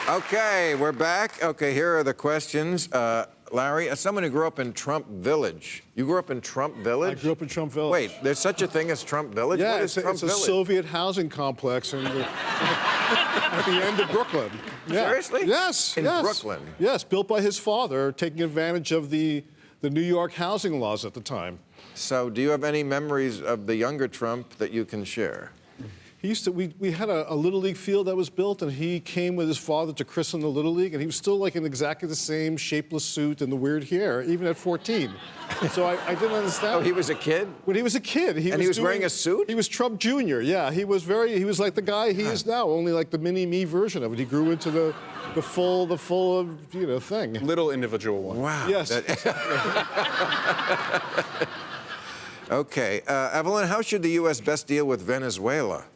Okay, we're back. Okay, here are the questions. Larry, as someone who grew up in Trump Village, you grew up in Trump Village? I grew up in Trump Village. Wait, there's such a thing as Trump Village? Yeah, what is Trump it's a Village? Soviet housing complex at the end of Brooklyn. Yeah. Seriously? Yes, in yes. Brooklyn? Yes, built by his father, taking advantage of the New York housing laws at the time. So do you have any memories of the younger Trump that you can share? He used to, we had a Little League field that was built, and he came with his father to christen the Little League, and he was still like in exactly the same shapeless suit and the weird hair, even at 14. So I didn't understand. Oh, he was a kid? When he was a kid. He was wearing a suit? He was Trump Jr., yeah. He was like the guy he is now, only like the mini-me version of it. He grew into the full thing. Little individual one. Wow. Yes. Okay, Evelyn, how should the U.S. best deal with Venezuela?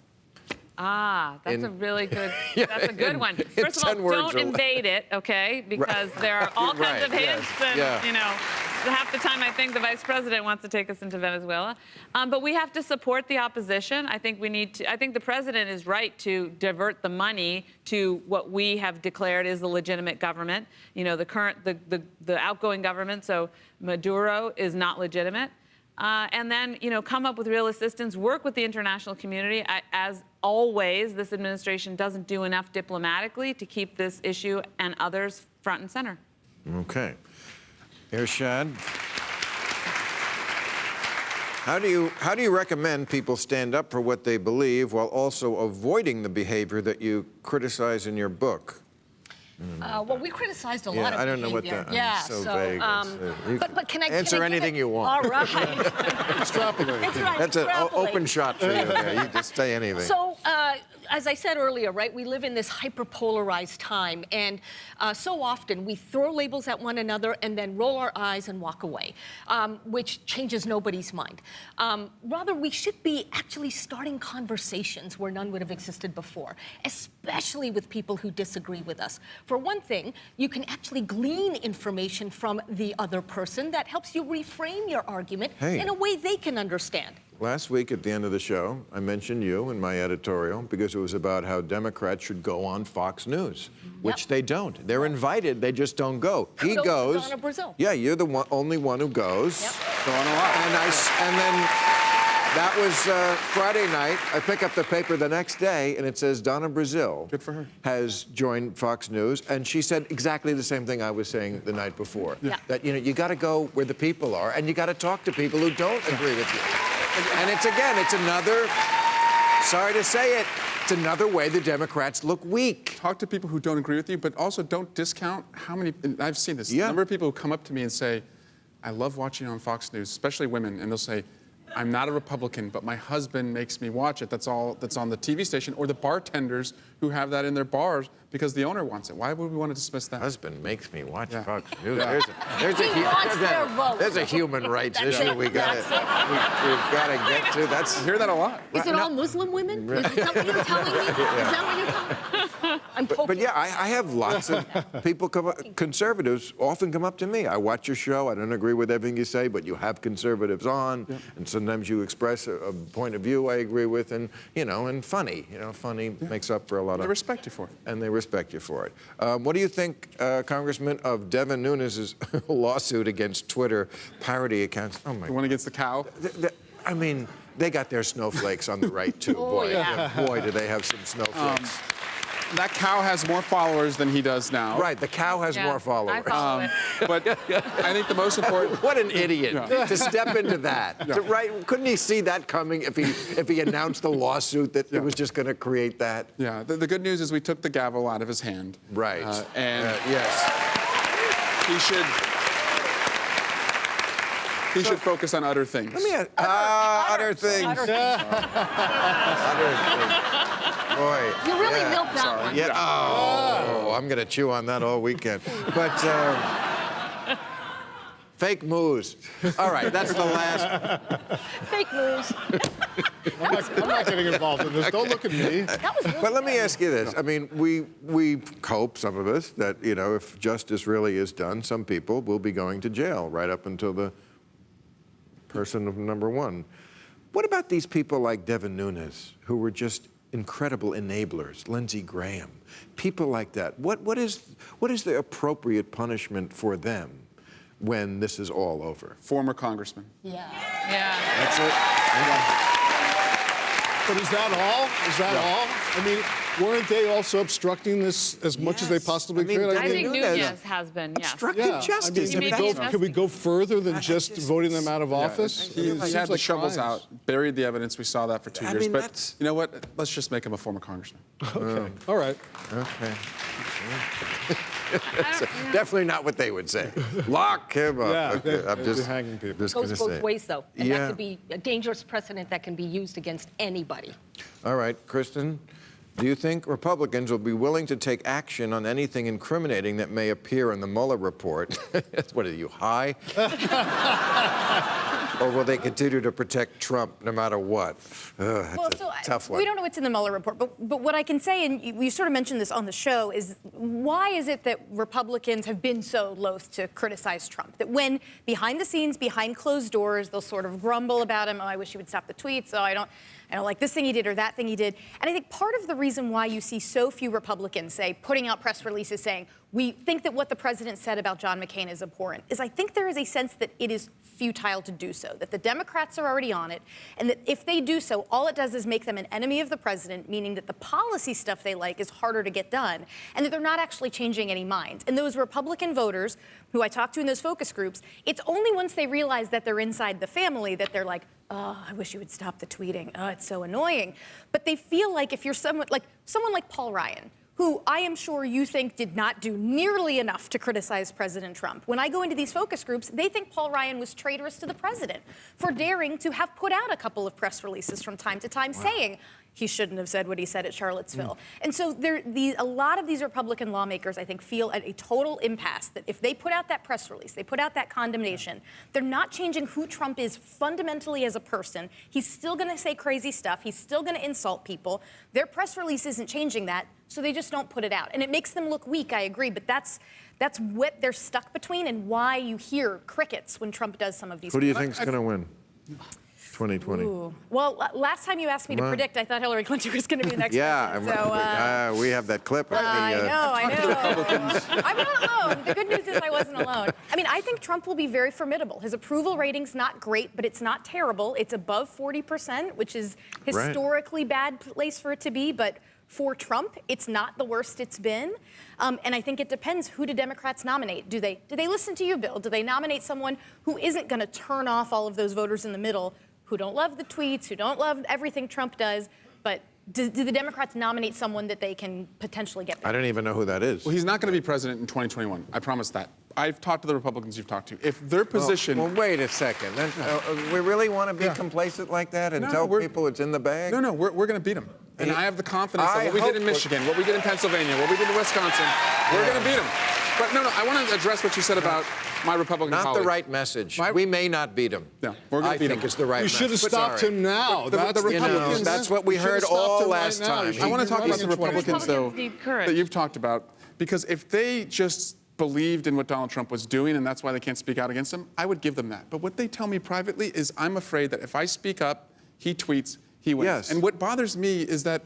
That's a really good, that's a good one. First of all, don't invade it, okay? Because there are all kinds of hints and, you know, half the time I think the vice president wants to take us into Venezuela. But we have to support the opposition. I think we need to, I think the president is right to divert the money to what we have declared is the legitimate government. You know, the outgoing government, so Maduro is not legitimate. And then, you know, come up with real assistance, work with the international community. As always, this administration doesn't do enough diplomatically to keep this issue and others front and center. Okay. Irshad, how do you recommend people stand up for what they believe while also avoiding the behavior that you criticize in your book? Well, we criticized a lot of behavior. I don't know what that, yeah, so vague. But can I answer anything you want. All right. Extrapolate. That's an open shot for you there. You just say anything. So, as I said earlier, right, we live in this hyper-polarized time, and so often we throw labels at one another and then roll our eyes and walk away, which changes nobody's mind. Rather, we should be actually starting conversations where none would have existed before, especially with people who disagree with us. For one thing, you can actually glean information from the other person that helps you reframe your argument in a way they can understand. Last week at the end of the show, I mentioned you in my editorial because it was about how Democrats should go on Fox News, which they don't. They're invited, they just don't go. He goes. Donna Brazile. Yeah, you're the only one who goes. Going a lot. And then that was Friday night. I pick up the paper the next day, and it says Donna Brazile Good for her. has joined Fox News, and she said exactly the same thing I was saying the night before. That, you know, you got to go where the people are, and you got to talk to people who don't agree with you. And it's another, sorry to say it, it's another way the Democrats look weak. Talk to people who don't agree with you, but also don't discount how many, and I've seen this, the number of people who come up to me and say, I love watching on Fox News, especially women, and they'll say, I'm not a Republican, but my husband makes me watch it. That's all that's on the TV station. Or the bartenders who have that in their bars because the owner wants it. Why would we want to dismiss that? Husband makes me watch Fox News. Yeah. There's a human rights issue we've got to get to. I hear that a lot. Is it all Muslim women? Is that what you're telling me? Is that what you're telling me? But yeah, I have lots of people conservatives often come up to me. I watch your show. I don't agree with everything you say, but you have conservatives on, and sometimes you express a point of view I agree with, and and funny. Funny makes up for a lot of. They respect you for it. And they respect you for it. What do you think, Congressman, of Devin Nunes' lawsuit against Twitter parody accounts? Oh my! The one against the cow. I mean, they got their snowflakes on the right too. Boy, boy, do they have some snowflakes. That cow has more followers than he does now. Right, the cow has more followers. I follow it. But I think the most important... What an idiot to step into that. Right? Couldn't he see that coming if he announced the lawsuit that it was just going to create that? Yeah, the good news is we took the gavel out of his hand. Right. And yes. He should focus on other things. Let me ask, other things. Other things. Boy. You really milked that one. Yeah. Oh, I'm going to chew on that all weekend. But fake moves. All right, that's the last. Fake news. I'm not getting involved in this. Don't look at me. That was really But let me ask you this. I mean, we hope, some of us, that, if justice really is done, some people will be going to jail right up until the person of number one. What about these people like Devin Nunes, who were just incredible enablers, Lindsey Graham, people like that? What is the appropriate punishment for them when this is all over? Former congressman. Yeah. That's it? Yeah. But is that all? Is that all? I mean, weren't they also obstructing this as much as they possibly could? I think Nunes has been, yes. Obstructing justice. I mean, could we go further than just voting them out of office? He had the shovels crimes. out, buried the evidence. We saw that for 2 years. mean, But that's... you know what? Let's just make him a former congressman. Okay. All right. Okay. Definitely not what they would say. Lock him up. Yeah, Okay, I'm just hanging people. just Goes gonna both say. ways, though. And Yeah. that could be a dangerous precedent that can be used against anybody. All right, Kristen, do you think Republicans will be willing to take action on anything incriminating that may appear in the Mueller report? What are you, high? Or will they continue to protect Trump no matter what? That's a tough one. We don't know what's in the Mueller report, but what I can say, and you sort of mentioned this on the show, is why is it that Republicans have been so loath to criticize Trump? That when behind the scenes, behind closed doors, they'll sort of grumble about him. Oh, I wish he would stop the tweets. Oh, I don't like this thing he did or that thing he did. And I think part of the reason why you see so few Republicans, say, putting out press releases saying, we think that what the president said about John McCain is abhorrent, is I think there is a sense that it is futile to do so, that the Democrats are already on it, and that if they do so, all it does is make them an enemy of the president, meaning that the policy stuff they like is harder to get done, and that they're not actually changing any minds. And those Republican voters who I talked to in those focus groups, it's only once they realize that they're inside the family that they're like, oh, I wish you would stop the tweeting. Oh, it's so annoying. But they feel like if you're someone like Paul Ryan, who I am sure you think did not do nearly enough to criticize President Trump. When I go into these focus groups, they think Paul Ryan was traitorous to the president for daring to have put out a couple of press releases from time to time saying he shouldn't have said what he said at Charlottesville. And so a lot of these Republican lawmakers, I think, feel at a total impasse that if they put out that press release, they put out that condemnation, they're not changing who Trump is fundamentally as a person. He's still going to say crazy stuff. He's still going to insult people. Their press release isn't changing that, so they just don't put it out. And it makes them look weak, I agree, but that's what they're stuck between and why you hear crickets when Trump does some of these Who do you things. think's going to win 2020? Ooh. Well, last time you asked me to predict, I thought Hillary Clinton was going to be the next president. So, we have that clip. I know. I'm not alone. The good news is I wasn't alone. I mean, I think Trump will be very formidable. His approval rating's not great, but it's not terrible. It's above 40%, which is historically bad place for it to be, but for Trump, it's not the worst it's been. And I think it depends, who do Democrats nominate? Do they listen to you, Bill? Do they nominate someone who isn't going to turn off all of those voters in the middle who don't love the tweets, who don't love everything Trump does, but do the Democrats nominate someone that they can potentially get back? I don't even know who that is. Well, he's not going to be president in 2021. I promise that. I've talked to the Republicans you've talked to. If their position... Well, wait a second. We really want to be complacent like that and tell people it's in the bag? No, we're going to beat them. And I have the confidence that what we did in Michigan, what we did in Pennsylvania, what we did in Wisconsin, we're going to beat them. But no, I want to address what you said about my Republican Not colleagues. the right message. We may not beat him. No, we're going to beat him. I think it's the right You message. should have stopped him now. That's the Republicans. That's what we heard all last time. I want to talk about the Republicans, though, need courage. that you've talked about. Because if they just believed in what Donald Trump was doing and that's why they can't speak out against him, I would give them that. But what they tell me privately is I'm afraid that if I speak up, he tweets, he wins. Yes. And what bothers me is that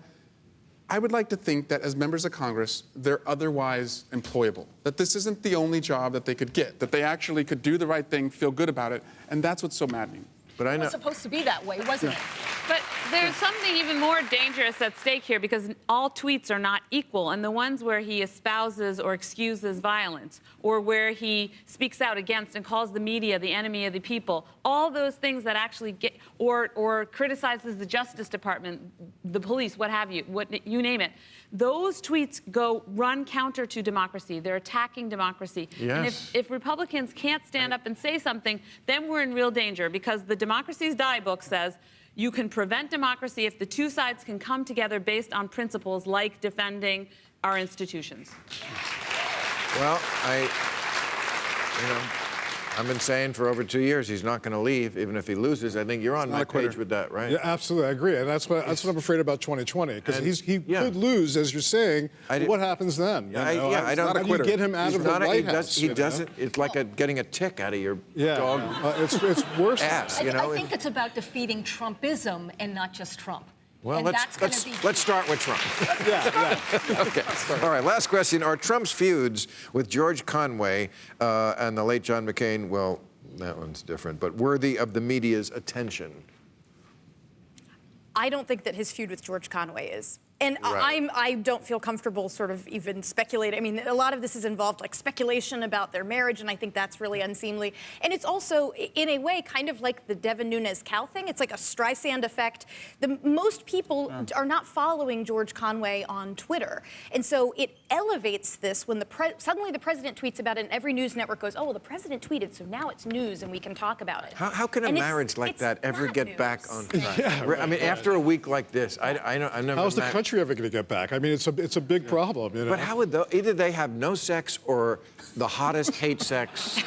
I would like to think that as members of Congress, they're otherwise employable, that this isn't the only job that they could get, that they actually could do the right thing, feel good about it, and that's what's so maddening. But I It know. was supposed to be that way, wasn't it? But there's something even more dangerous at stake here because all tweets are not equal. And the ones where he espouses or excuses violence or where he speaks out against and calls the media the enemy of the people, all those things that actually get, or criticizes the Justice Department, the police, what have you, you name it, those tweets run counter to democracy. They're attacking democracy. Yes. And if Republicans can't stand up and say something, then we're in real danger because the Democracy's Die book says you can prevent democracy if the two sides can come together based on principles like defending our institutions. Well, I've been saying for over 2 years he's not going to leave, even if he loses. I think you're on my page with that, right? Yeah, absolutely. I agree. And that's what I'm afraid about 2020, because he could lose, as you're saying. What happens then? I don't. How do you get him out of the White House? He doesn't. It's like getting a tick out of your dog. It's worse. Ass, I think it's about defeating Trumpism and not just Trump. Well, let's start with Trump. Okay. All right, last question. Are Trump's feuds with George Conway and the late John McCain, well, that one's different, but worthy of the media's attention? I don't think that his feud with George Conway is. And I don't feel comfortable sort of even speculating. I mean, a lot of this is involved like speculation about their marriage, and I think that's really unseemly. And it's also, in a way, kind of like the Devin Nunes cow thing. It's like a Streisand effect. Most people are not following George Conway on Twitter. And so it elevates this when suddenly the president tweets about it, and every news network goes, oh, well, the president tweeted, so now it's news and we can talk about it. How can a marriage like that ever get back on track? I mean, after a week like this, I've never. How's the country ever going to get back? I mean, it's a big problem. You know? But how would either they have no sex or the hottest hate sex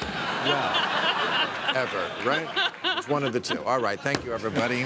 ever, right? It's one of the two. All right, thank you, everybody.